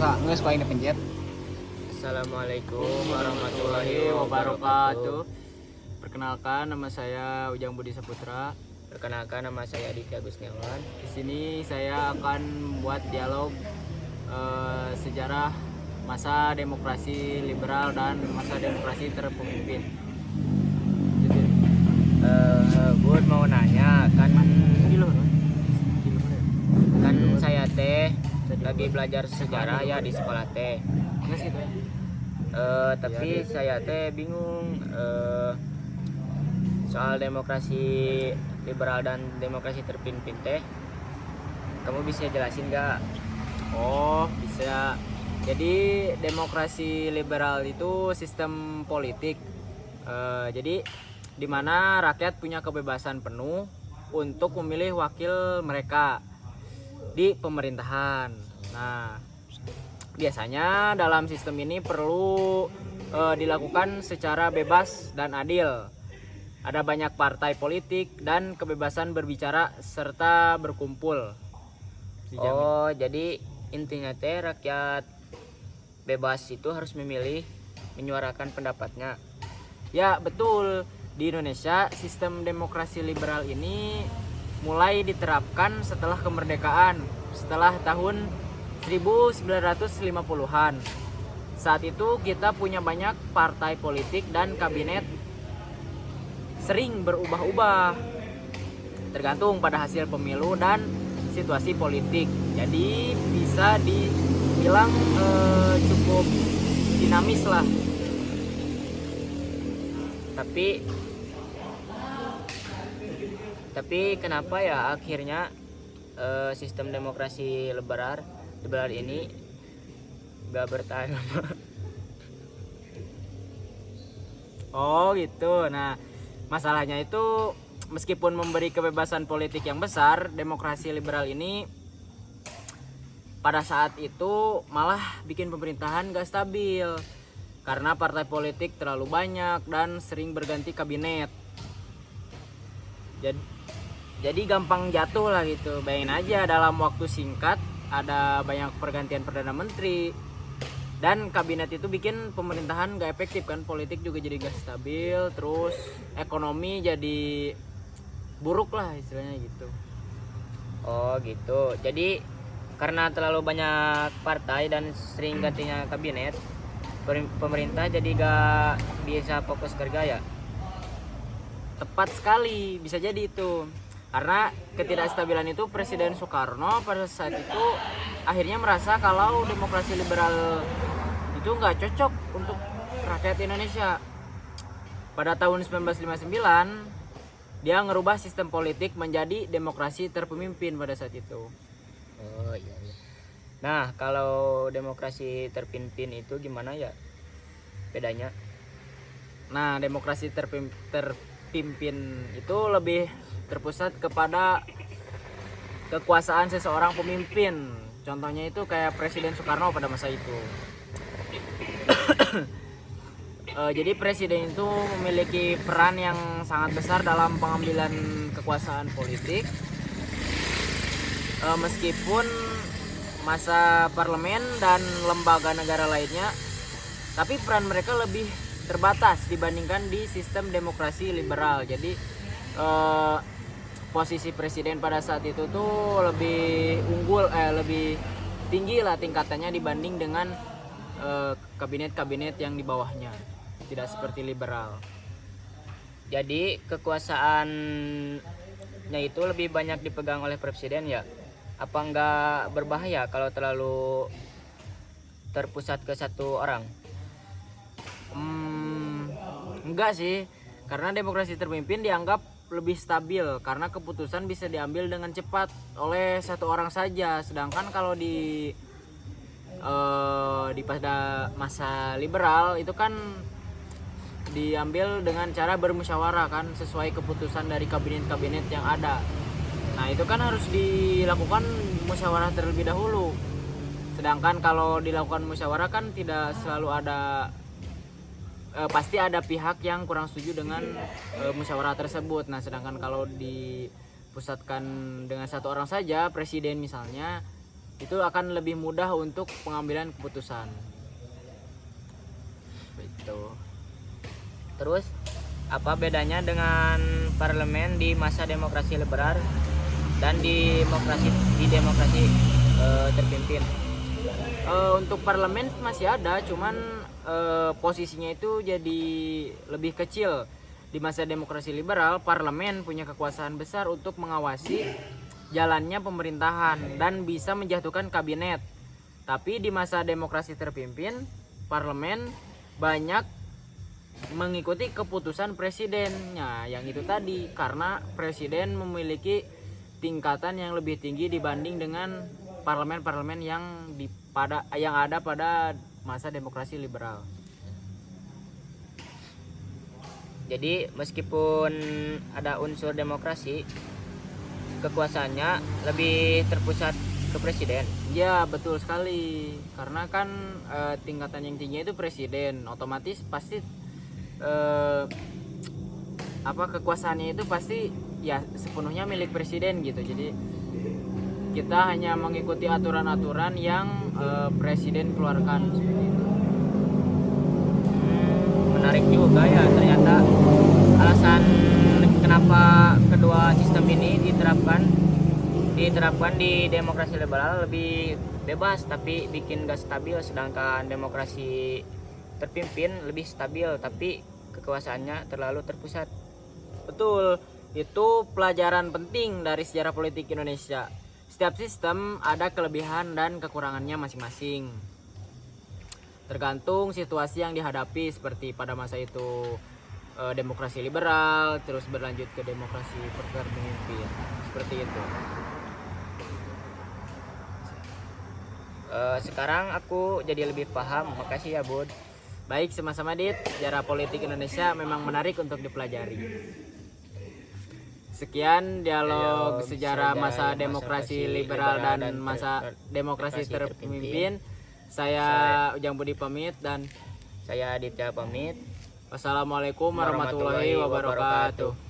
nges kau ini pencet. Assalamualaikum warahmatullahi wabarakatuh. Perkenalkan, nama saya Ujang Budi Saputra. Perkenalkan, nama saya Aditya Gusniawan. Di sini saya akan membuat dialog sejarah masa demokrasi liberal dan masa demokrasi terpemimpin. Gue mau nanya, kan saya lagi belajar sejarah ya di sekolah teh. Tapi saya bingung soal demokrasi liberal dan demokrasi terpimpin teh. Kamu bisa jelasin nggak? Oh, bisa. Jadi demokrasi liberal itu sistem politik. Jadi di mana rakyat punya kebebasan penuh untuk memilih wakil mereka di pemerintahan. Nah, biasanya dalam sistem ini perlu dilakukan secara bebas dan adil. Ada banyak partai politik dan kebebasan berbicara serta berkumpul. Dijamin. Oh, jadi intinya teh rakyat bebas itu harus memilih, menyuarakan pendapatnya. Ya, betul. Di Indonesia, sistem demokrasi liberal ini mulai diterapkan setelah kemerdekaan, setelah tahun 1950-an. Saat itu kita punya banyak partai politik dan kabinet sering berubah-ubah tergantung pada hasil pemilu dan situasi politik. Jadi bisa dibilang cukup dinamis lah. Tapi kenapa ya akhirnya sistem demokrasi liberal ini gak bertahan lama? Oh gitu. Nah, masalahnya itu meskipun memberi kebebasan politik yang besar, demokrasi liberal ini pada saat itu malah bikin pemerintahan gak stabil karena partai politik terlalu banyak dan sering berganti kabinet. Jadi gampang jatuh lah gitu. Bayangin aja dalam waktu singkat ada banyak pergantian perdana menteri dan kabinet itu bikin pemerintahan gak efektif kan, politik juga jadi gak stabil, terus ekonomi jadi buruk lah istilahnya gitu. Oh gitu. Jadi karena terlalu banyak partai dan sering gantinya kabinet, pemerintah jadi gak bisa fokus kerja ya? Tepat sekali, bisa jadi itu. Karena ketidakstabilan itu Presiden Soekarno pada saat itu akhirnya merasa kalau demokrasi liberal itu nggak cocok untuk rakyat Indonesia. Pada tahun 1959 dia ngerubah sistem politik menjadi demokrasi terpemimpin pada saat itu. Oh iya. Nah, kalau demokrasi terpimpin itu gimana ya bedanya? Nah, demokrasi terpimpin itu lebih terpusat kepada kekuasaan seseorang pemimpin. Contohnya itu kayak Presiden Soekarno pada masa itu. Jadi presiden itu memiliki peran yang sangat besar dalam pengambilan kekuasaan politik. Meskipun masa parlemen dan lembaga negara lainnya, tapi peran mereka lebih terbatas dibandingkan di sistem demokrasi liberal. Jadi posisi presiden pada saat itu tuh lebih unggul, lebih tinggi lah tingkatannya dibanding dengan kabinet-kabinet yang di bawahnya. Tidak seperti liberal. Jadi kekuasaannya itu lebih banyak dipegang oleh presiden ya? Apa enggak berbahaya kalau terlalu terpusat ke satu orang? Enggak sih, karena demokrasi terpimpin dianggap lebih stabil karena keputusan bisa diambil dengan cepat oleh satu orang saja. Sedangkan kalau di pada masa liberal itu kan diambil dengan cara bermusyawarah kan, sesuai keputusan dari kabinet-kabinet yang ada. Nah itu kan harus dilakukan musyawarah terlebih dahulu. Sedangkan kalau dilakukan musyawarah kan tidak selalu ada, pasti ada pihak yang kurang setuju dengan musyawarah tersebut. Nah sedangkan kalau dipusatkan dengan satu orang saja, presiden misalnya, itu akan lebih mudah untuk pengambilan keputusan. Itu. Terus apa bedanya dengan parlemen di masa demokrasi liberal dan di demokrasi terpimpin? Untuk parlemen masih ada, cuman posisinya itu jadi lebih kecil. Di masa demokrasi liberal, parlemen punya kekuasaan besar untuk mengawasi jalannya pemerintahan dan bisa menjatuhkan kabinet. Tapi di masa demokrasi terpimpin, parlemen banyak mengikuti keputusan presidennya, yang itu tadi, karena presiden memiliki tingkatan yang lebih tinggi dibanding dengan parlemen-parlemen yang ada pada masa demokrasi liberal. Jadi meskipun ada unsur demokrasi, kekuasaannya lebih terpusat ke presiden. Ya betul sekali, karena kan tingkatan yang tinggi itu presiden, otomatis pasti kekuasaannya itu pasti ya sepenuhnya milik presiden gitu. Jadi kita hanya mengikuti aturan-aturan yang presiden keluarkan seperti itu. Menarik juga ya, ternyata alasan kenapa kedua sistem ini diterapkan di demokrasi liberal lebih bebas tapi bikin gak stabil, sedangkan demokrasi terpimpin lebih stabil tapi kekuasaannya terlalu terpusat. Betul, itu pelajaran penting dari sejarah politik Indonesia. Setiap sistem ada kelebihan dan kekurangannya masing-masing, tergantung situasi yang dihadapi. Seperti pada masa itu demokrasi liberal, terus berlanjut ke demokrasi terpimpin, seperti itu. Sekarang aku jadi lebih paham. Makasih ya Bud. Baik, sama-sama Dit. Sejarah politik Indonesia memang menarik untuk dipelajari. Sekian dialog sejarah masa demokrasi liberal dan masa demokrasi terpimpin. Saya Ujang Budi pamit dan saya Aditya pamit. wassalamualaikum warahmatullahi wabarakatuh.